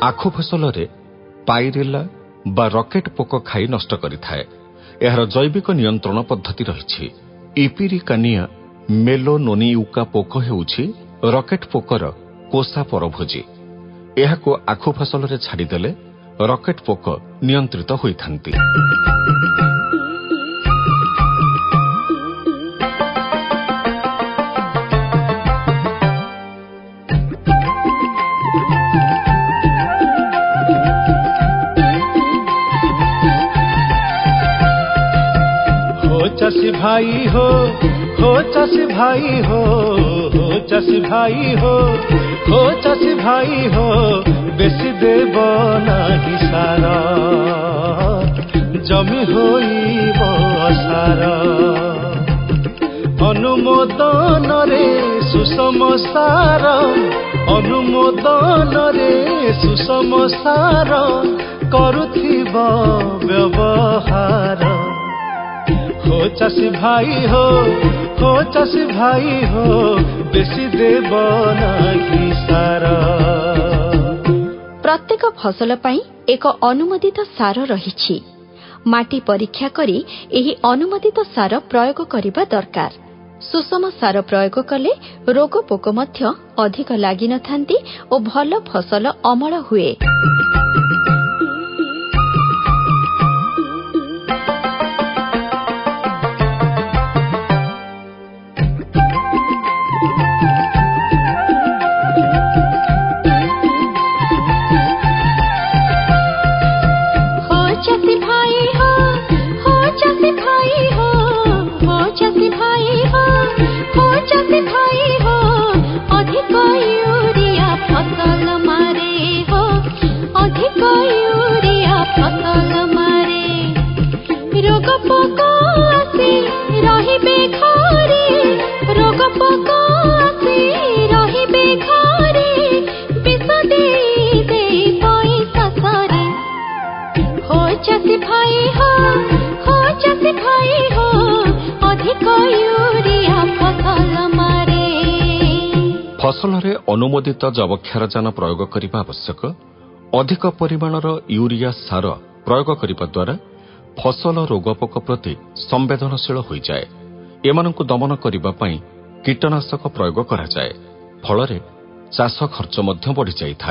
आखु फसलरे पाइरिला बा रकेट पोक खाई नष्ट करिथाए। एहार जैविक नियंत्रण पद्धति रहिछि। इपिरिकानिया मेलोनोनियुका पोक हेउछि रकेट पोकर पोषा परभोजी। एहाको आखु फसलरे छाड़ीदेले रकेट पोक नियंत्रित होइथांती। चासी भाई हो चासी भाई हो चासी भाई हो चासी भाई हो बेसी देव नाही सार जमी होइब सार अनुमोदन रे सुषम सार अनुमोदन रे सुषम सार करुथिब व्यवहार हो चासी भाई हो चासी भाई हो बेसी देव नाही सार। प्रत्येक फसल पाई एक अनुमोदित सार रहिछि। माटी परीक्षा करी एही अनुमोदित सार प्रयोग करिबा दरकार। सुषम सार प्रयोग कले रोग पोक मध्य अधिक लागि नथांती ओ भल फसल अमल हुए। फसलरे अनुमोदित जबक्षारजान प्रयोग करिबा आवश्यक। अधिक परिमाणर यूरिया सार प्रयोग करिबा द्वारा फसल रोगपोक प्रति संवेदनशील होई जाए। एमानंकु दमन करिबा पई कीटनाशक प्रयोग करा जाए। फलरे चाष खर्च मध्य बढ़ी जाइथाए।